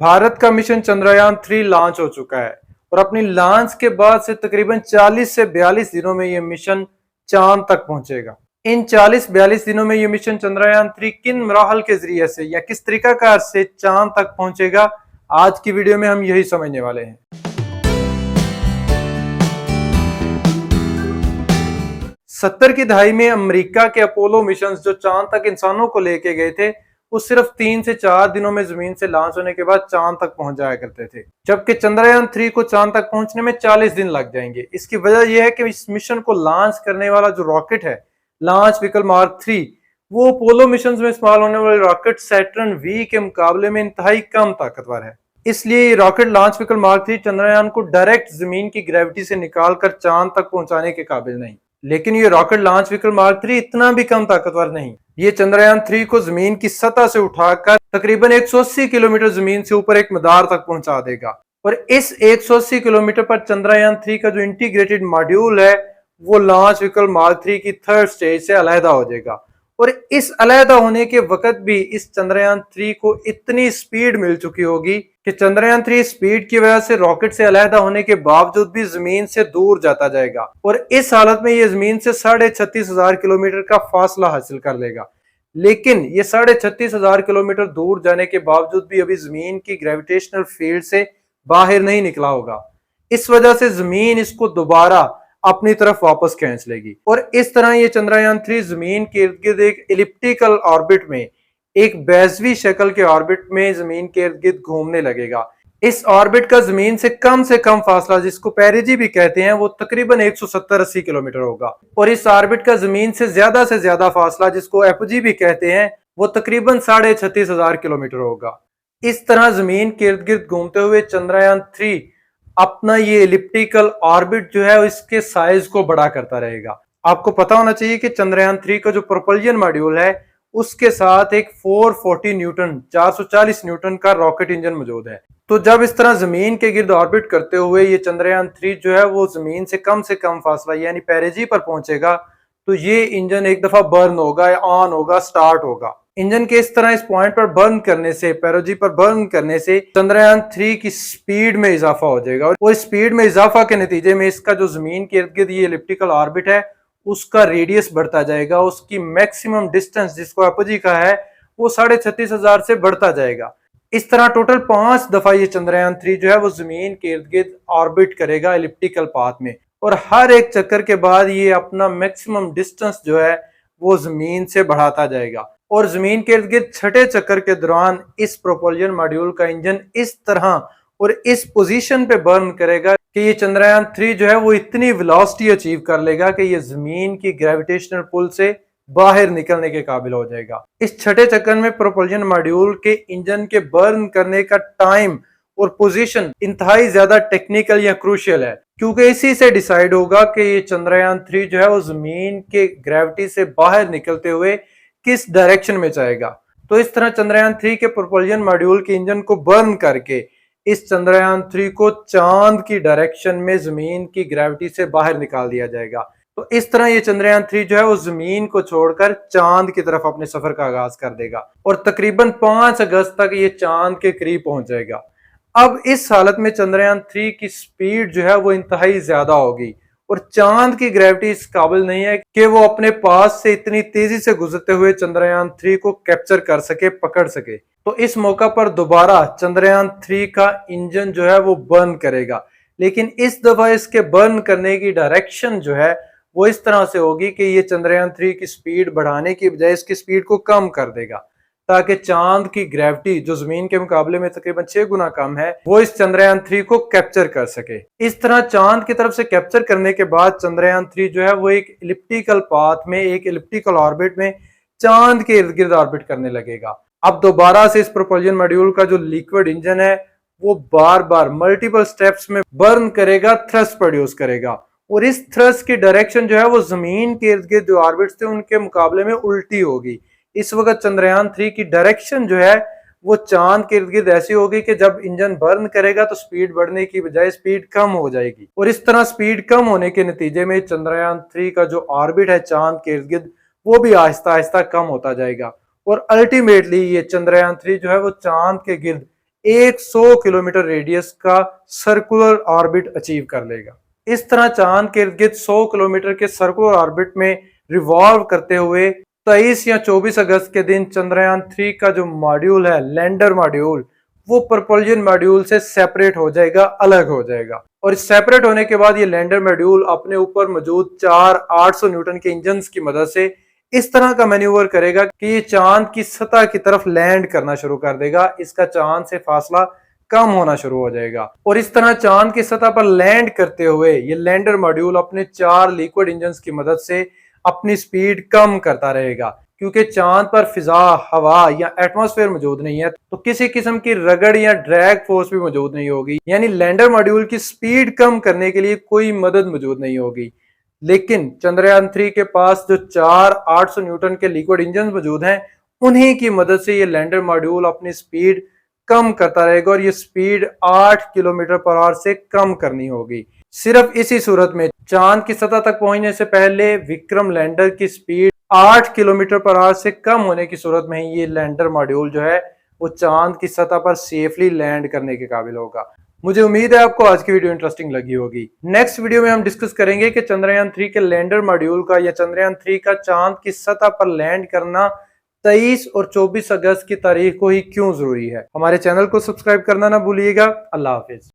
भारत का mission Chandrayaan 3 launch हो चुका है और अपनी लॉन्च के बाद से तकरीबन 40 से 42 दिनों में यह मिशन चांद तक पहुंचेगा। इन 40-42 दिनों में यह मिशन चंद्रयान 3 किन मराहल के जरिए से या किस तरीकाकार से चांद तक पहुंचेगा, आज की वीडियो में हम यही समझने वाले हैं। 70 की दहाई में अमेरिका के अपोलो मिशन जो चांद तक इंसानों को लेके गए थे, वो सिर्फ 3 से 4 दिनों में जमीन से लॉन्च होने के बाद चांद तक पहुंच जाया करते थे, जबकि चंद्रयान 3 को चांद तक पहुंचने में 40 दिन लग जाएंगे। इसकी वजह यह है कि इस मिशन को लॉन्च करने वाला जो रॉकेट है, लॉन्च व्हीकल मार्क 3, वो अपोलो मिशन में इस्तेमाल होने वाले रॉकेट सैटर्न वी के मुकाबले में इंतहाई कम ताकतवर है। इसलिए ये rocket launch vehicle mark 3 Chandrayaan को डायरेक्ट जमीन की ग्रेविटी से निकालकर चांद तक पहुंचाने के काबिल नहीं। लेकिन ये रॉकेट लॉन्च व्हीकल मार्क 3 इतना भी कम ताकतवर नहीं। ये चंद्रयान 3 को जमीन की सतह से उठाकर तकरीबन 180 किलोमीटर जमीन से ऊपर एक मदार तक पहुंचा देगा और इस 180 किलोमीटर पर चंद्रयान 3 का जो इंटीग्रेटेड मॉड्यूल है, वो लॉन्च व्हीकल मार्क 3 की थर्ड स्टेज से अलहदा हो जाएगा। और इस अलहदा होने के वक्त भी इस चंद्रयान 3 को इतनी स्पीड मिल चुकी होगी कि चंद्रयान 3 स्पीड की वजह से रॉकेट से अलहदा होने के बावजूद भी जमीन से दूर जाता जाएगा और इस हालत में ये जमीन से 36,500 किलोमीटर का फासला हासिल कर लेगा। लेकिन ये 36,500 किलोमीटर दूर जाने के बावजूद भी अभी जमीन की ग्रेविटेशनल फील्ड से बाहर नहीं निकला होगा। इस वजह से जमीन इसको दोबारा अपनी तरफ वापस खींच लेगी और इस तरह ये चंद्रयान 3 जमीन के इर्द गिर्द एक एलिप्टिकल ऑर्बिट में, एक बेजवी शक्ल के ऑर्बिट में जमीन के इर्द गिर्द घूमने लगेगा। इस ऑर्बिट का जमीन से कम फासला, जिसको पेरिजी भी कहते हैं, वो तकरीबन 170-80 किलोमीटर होगा और इस ऑर्बिट का जमीन से ज्यादा फासला, जिसको एपोजी भी कहते हैं, वो तकरीबन 36,500 किलोमीटर होगा। इस तरह जमीन के इर्द गिर्द घूमते हुए चंद्रयान 3 अपना ये एलिप्टिकल ऑर्बिट जो है इसके साइज को बड़ा करता रहेगा। आपको पता होना चाहिए कि चंद्रयान 3 का जो प्रोपल्जन मॉड्यूल है, उसके साथ एक 440 न्यूटन का रॉकेट इंजन मौजूद है। तो जब इस तरह जमीन के गिर्द ऑर्बिट करते हुए ये चंद्रयान 3 जो है वो जमीन से कम फासला यानी पेरिजी पर पहुंचेगा, तो ये इंजन एक दफा बर्न होगा, ऑन होगा, स्टार्ट होगा। इंजन के इस तरह इस पॉइंट पर बर्न करने से, पेरिजी पर बर्न करने से चंद्रयान 3 की स्पीड में इजाफा हो जाएगा और स्पीड में इजाफा के नतीजे में इसका जो जमीन के इर्द गिर्द ये एलिप्टिकल ऑर्बिट है, उसका रेडियस बढ़ता जाएगा। उसकी मैक्सिमम डिस्टेंस, जिसको एपोजी का है, वो 36,500 से बढ़ता जाएगा। इस तरह टोटल 5 दफा ये चंद्रयान 3 जो है वो जमीन के इर्द गिर्द ऑर्बिट करेगा एलिप्टिकल पाथ में और हर एक चक्कर के बाद ये अपना मैक्सिमम डिस्टेंस जो है वो जमीन से बढ़ाता जाएगा और जमीन के इर्द गिर्द छठे चक्कर के दौरान इस प्रोपल्जन मॉड्यूल का इंजन इस तरह और इस पोजीशन पे बर्न करेगा कि ये चंद्रयान 3 जो है वो इतनी वेलोसिटी अचीव कर लेगा कि ये जमीन की ग्रेविटेशनल पुल से बाहर निकलने के काबिल हो जाएगा। इस छठे चक्कर में प्रोपल्जन मॉड्यूल के इंजन के बर्न करने का टाइम और पोजीशन इंतहाई ज्यादा टेक्निकल या क्रूशियल है, क्योंकि इसी से डिसाइड होगा कि ये चंद्रयान 3 जो है वो जमीन के ग्रेविटी से बाहर निकलते हुए किस डायरेक्शन में जाएगा। तो इस तरह चंद्रयान 3 के प्रोपल्जन मॉड्यूल के इंजन को बर्न करके इस चंद्रयान 3 को चांद की डायरेक्शन में जमीन की ग्रेविटी से बाहर निकाल दिया जाएगा। तो इस तरह ये चंद्रयान 3 जो है वो जमीन को छोड़कर चांद की तरफ अपने सफर का आगाज कर देगा और तकरीबन 5 अगस्त तक ये चांद के करीब पहुंच जाएगा। अब इस हालत में चंद्रयान 3 की स्पीड जो है वो इंतहाई ज्यादा होगी और चांद की ग्रेविटी इस काबिल नहीं है कि वो अपने पास से इतनी तेजी से गुजरते हुए चंद्रयान 3 को कैप्चर कर सके, पकड़ सके। तो इस मौका पर दोबारा चंद्रयान 3 का इंजन जो है वो बर्न करेगा, लेकिन इस दफा इसके बर्न करने की डायरेक्शन जो है वो इस तरह से होगी कि ये चंद्रयान 3 की स्पीड बढ़ाने की बजाय इसकी स्पीड को कम कर देगा, ताकि चांद की ग्रेविटी जो जमीन के मुकाबले में तकरीबन 6 गुना कम है, वो इस चंद्रयान 3 को कैप्चर कर सके। इस तरह चांद की तरफ से कैप्चर करने के बाद चंद्रयान 3 जो है वो एक एलिप्टिकल पाथ में, एक एलिप्टिकल ऑर्बिट में चांद के इर्द गिर्द ऑर्बिट करने लगेगा। अब दोबारा से इस प्रोपल्जन मॉड्यूल का जो लिक्विड इंजन है वो बार बार मल्टीपल स्टेप्स में बर्न करेगा, थ्रस्ट प्रोड्यूस करेगा और इस थ्रस्ट की डायरेक्शन जो है वो जमीन के इर्द गिर्द जो ऑर्बिट्स थे उनके मुकाबले में उल्टी होगी। इस वक्त चंद्रयान 3 की डायरेक्शन जो है वो चांद के इर्द गिर्द ऐसी होगी कि जब इंजन बर्न करेगा तो स्पीड बढ़ने की बजाय स्पीड कम हो जाएगी और इस तरह स्पीड कम होने के नतीजे में चंद्रयान 3 का जो ऑर्बिट है चांद के इर्द गिर्द, वो भी आहिस्ता आहिस्ता कम होता जाएगा और अल्टीमेटली ये चंद्रयान 3 जो है वो चांद के गिर्द 100 किलोमीटर रेडियस का सर्कुलर ऑर्बिट अचीव कर लेगा। इस तरह चांद के इर्द गिर्द 100 किलोमीटर के सर्कुलर ऑर्बिट में रिवॉल्व करते हुए 23 या 24 अगस्त के दिन चंद्रयान 3 का जो मॉड्यूल है, लैंडर मॉड्यूल, वो प्रपल्जन मॉड्यूल से सेपरेट हो जाएगा, अलग हो जाएगा। और सेपरेट होने के बाद ये लैंडर मॉड्यूल अपने ऊपर मौजूद 4 800 न्यूटन के इंजन की मदद से इस तरह का मैन्यूवर करेगा कि ये चांद की सतह की तरफ लैंड करना शुरू कर देगा। इसका चांद से फासला कम होना शुरू हो जाएगा और इस तरह चांद की सतह पर लैंड करते हुए ये लैंडर मॉड्यूल अपने 4 लिक्विड इंजन की मदद से अपनी स्पीड कम करता रहेगा। क्योंकि चांद पर फिजा, हवा या एटमॉस्फेयर मौजूद नहीं है, तो किसी किस्म की रगड़ या ड्रैग फोर्स भी मौजूद नहीं होगी, यानी लैंडर मॉड्यूल की स्पीड कम करने के लिए कोई मदद मौजूद नहीं होगी। लेकिन चंद्रयान 3 के पास जो 4 800 न्यूटन के लिक्विड इंजन मौजूद हैं, उन्हीं की मदद से ये लैंडर मॉड्यूल अपनी स्पीड कम करता रहेगा और ये स्पीड 8 किलोमीटर पर आवर से कम करनी होगी। सिर्फ इसी सूरत में चांद की सतह तक पहुंचने से पहले विक्रम लैंडर की स्पीड 8 किलोमीटर पर आवर से कम होने की सूरत में ही ये लैंडर मॉड्यूल जो है वो चांद की सतह पर सेफली लैंड करने के काबिल होगा। मुझे उम्मीद है आपको आज की वीडियो इंटरेस्टिंग लगी होगी। नेक्स्ट वीडियो में हम डिस्कस करेंगे कि चंद्रयान 3 के लैंडर मॉड्यूल का या चंद्रयान 3 का चांद की सतह पर लैंड करना 23 और 24 अगस्त की तारीख को ही क्यों जरूरी है। हमारे चैनल को सब्सक्राइब करना ना भूलिएगा। अल्लाह हाफिज।